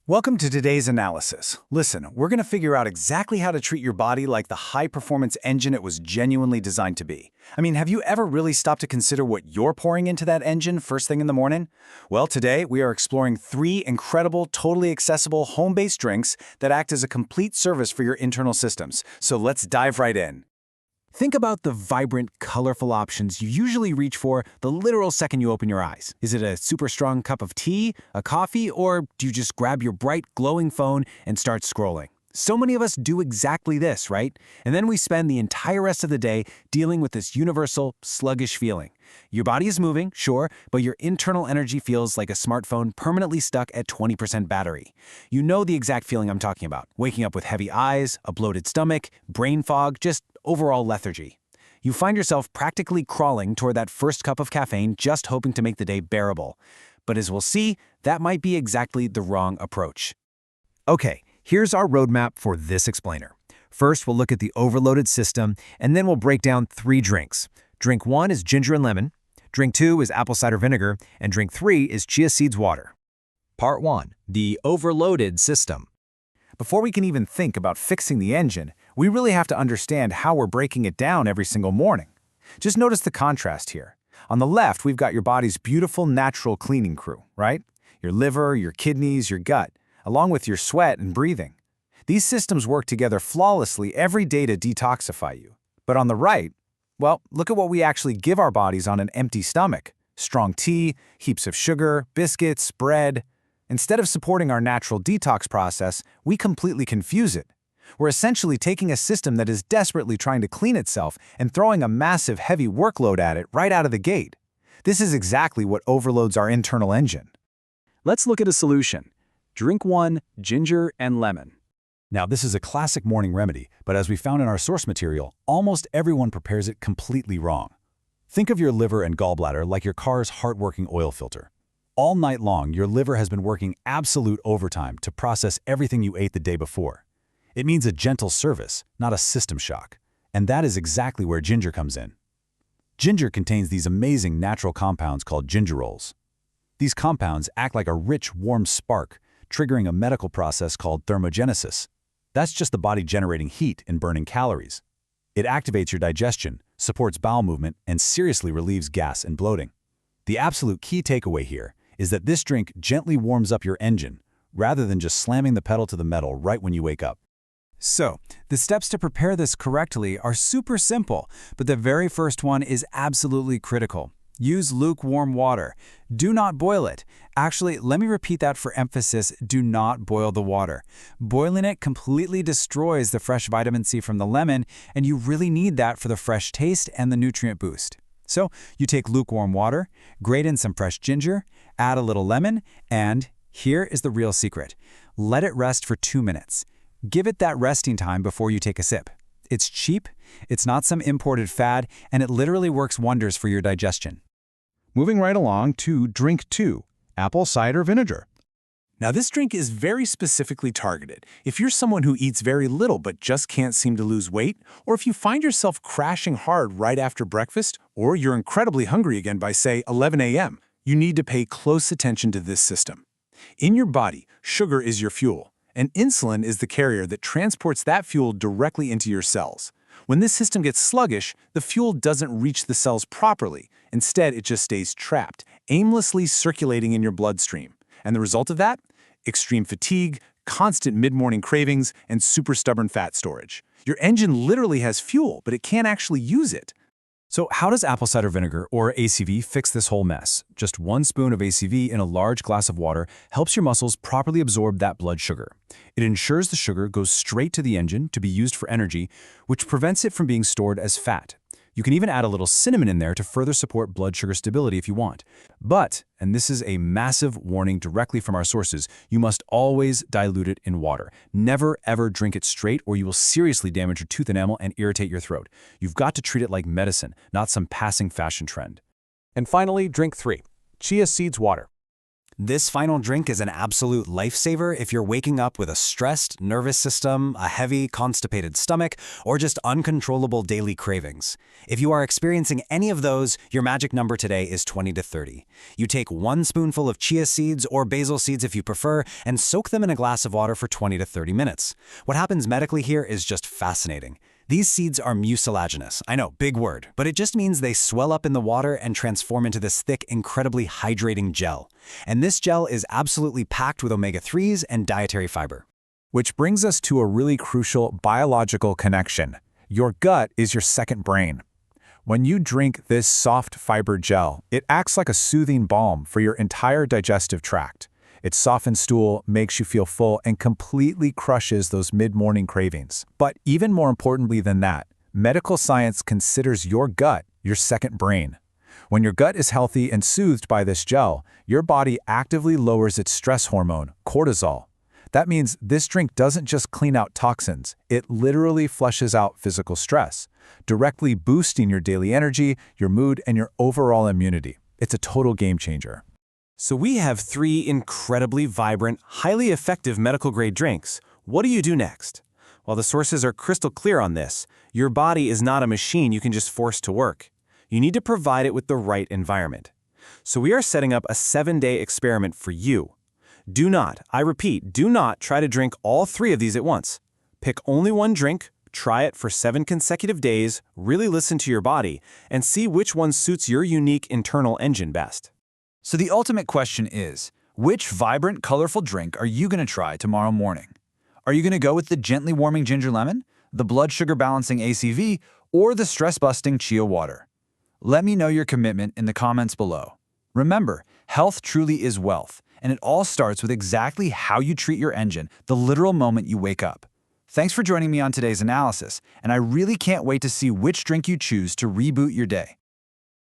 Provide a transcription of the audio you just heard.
Welcome to today's analysis. Listen, we're going to figure out exactly how to treat your body like the high-performance engine it was genuinely designed to be. I mean, have you ever really stopped to consider what you're pouring into that engine first thing in the morning? Well, today we are exploring 3 incredible, totally accessible, home-based drinks that act as a complete service for your internal systems. So let's dive right in. Think about the vibrant, colorful options you usually reach for the literal second you open your eyes. Is it a super strong cup of tea, a coffee, or do you just grab your bright, glowing phone and start scrolling? So many of us do exactly this, right? And then we spend the entire rest of the day dealing with this universal, sluggish feeling. Your body is moving, sure, but your internal energy feels like a smartphone permanently stuck at 20% battery. You know the exact feeling I'm talking about. Waking up with heavy eyes, a bloated stomach, brain fog, just overall lethargy. You find yourself practically crawling toward that first cup of caffeine just hoping to make the day bearable. But as we'll see, that might be exactly the wrong approach. Okay, here's our roadmap for this explainer. First, we'll look at the overloaded system, and then we'll break down 3 drinks. Drink 1 is ginger and lemon, drink 2 is apple cider vinegar, and drink 3 is chia seeds water. Part 1. The overloaded system. Before we can even think about fixing the engine, we really have to understand how we're breaking it down every single morning. Just notice the contrast here. On the left, we've got your body's beautiful natural cleaning crew, right? Your liver, your kidneys, your gut, along with your sweat and breathing. These systems work together flawlessly every day to detoxify you. But on the right, well, look at what we actually give our bodies on an empty stomach. Strong tea, heaps of sugar, biscuits, bread. Instead of supporting our natural detox process, we completely confuse it. We're essentially taking a system that is desperately trying to clean itself and throwing a massive heavy workload at it right out of the gate. This is exactly what overloads our internal engine. Let's look at a solution. Drink 1, ginger and lemon. Now, this is a classic morning remedy, but as we found in our source material, almost everyone prepares it completely wrong. Think of your liver and gallbladder like your car's hard-working oil filter. All night long, your liver has been working absolute overtime to process everything you ate the day before. It means a gentle service, not a system shock. And that is exactly where ginger comes in. Ginger contains these amazing natural compounds called gingerols. These compounds act like a rich, warm spark, triggering a medical process called thermogenesis. That's just the body generating heat and burning calories. It activates your digestion, supports bowel movement, and seriously relieves gas and bloating. The absolute key takeaway here is that this drink gently warms up your engine, rather than just slamming the pedal to the metal right when you wake up. So, the steps to prepare this correctly are super simple, but the very first one is absolutely critical. Use lukewarm water. Do not boil it. Actually, let me repeat that for emphasis, do not boil the water. Boiling it completely destroys the fresh vitamin C from the lemon, and you really need that for the fresh taste and the nutrient boost. So, you take lukewarm water, grate in some fresh ginger, add a little lemon, and here is the real secret. Let it rest for 2 minutes. Give it that resting time before you take a sip. It's cheap, it's not some imported fad, and it literally works wonders for your digestion. Moving right along to drink 2, apple cider vinegar. Now, this drink is very specifically targeted. If you're someone who eats very little but just can't seem to lose weight, or if you find yourself crashing hard right after breakfast, or you're incredibly hungry again by, say, 11 a.m., you need to pay close attention to this system. In your body, sugar is your fuel, and insulin is the carrier that transports that fuel directly into your cells. When this system gets sluggish, the fuel doesn't reach the cells properly. Instead, it just stays trapped, aimlessly circulating in your bloodstream. And the result of that? Extreme fatigue, constant mid-morning cravings, and super stubborn fat storage. Your engine literally has fuel, but it can't actually use it. So how does apple cider vinegar, or ACV, fix this whole mess? Just 1 spoon of ACV in a large glass of water helps your muscles properly absorb that blood sugar. It ensures the sugar goes straight to the engine to be used for energy, which prevents it from being stored as fat. You can even add a little cinnamon in there to further support blood sugar stability if you want. But, and this is a massive warning directly from our sources, you must always dilute it in water. Never ever drink it straight or you will seriously damage your tooth enamel and irritate your throat. You've got to treat it like medicine, not some passing fashion trend. And finally, drink 3, chia seeds water. This final drink is an absolute lifesaver if you're waking up with a stressed nervous system, a heavy, constipated stomach, or just uncontrollable daily cravings. If you are experiencing any of those, your magic number today is 20 to 30. You take 1 spoonful of chia seeds or basil seeds if you prefer, and soak them in a glass of water for 20 to 30 minutes. What happens medically here is just fascinating. These seeds are mucilaginous. I know, big word, but it just means they swell up in the water and transform into this thick, incredibly hydrating gel. And this gel is absolutely packed with omega-3s and dietary fiber. Which brings us to a really crucial biological connection. Your gut is your second brain. When you drink this soft fiber gel, it acts like a soothing balm for your entire digestive tract. It softens stool, makes you feel full, and completely crushes those mid-morning cravings. But even more importantly than that, medical science considers your gut your second brain. When your gut is healthy and soothed by this gel, your body actively lowers its stress hormone, cortisol. That means this drink doesn't just clean out toxins, it literally flushes out physical stress, directly boosting your daily energy, your mood, and your overall immunity. It's a total game changer. So we have 3 incredibly vibrant, highly effective medical-grade drinks. What do you do next? While the sources are crystal clear on this, your body is not a machine you can just force to work. You need to provide it with the right environment. So we are setting up a 7-day experiment for you. Do not, I repeat, do not try to drink all 3 of these at once. Pick only one drink, try it for 7 consecutive days, really listen to your body, and see which one suits your unique internal engine best. So the ultimate question is, which vibrant, colorful drink are you going to try tomorrow morning? Are you going to go with the gently warming ginger lemon, the blood sugar balancing ACV, or the stress-busting chia water? Let me know your commitment in the comments below. Remember, health truly is wealth, and it all starts with exactly how you treat your engine the literal moment you wake up. Thanks for joining me on today's analysis, and I really can't wait to see which drink you choose to reboot your day.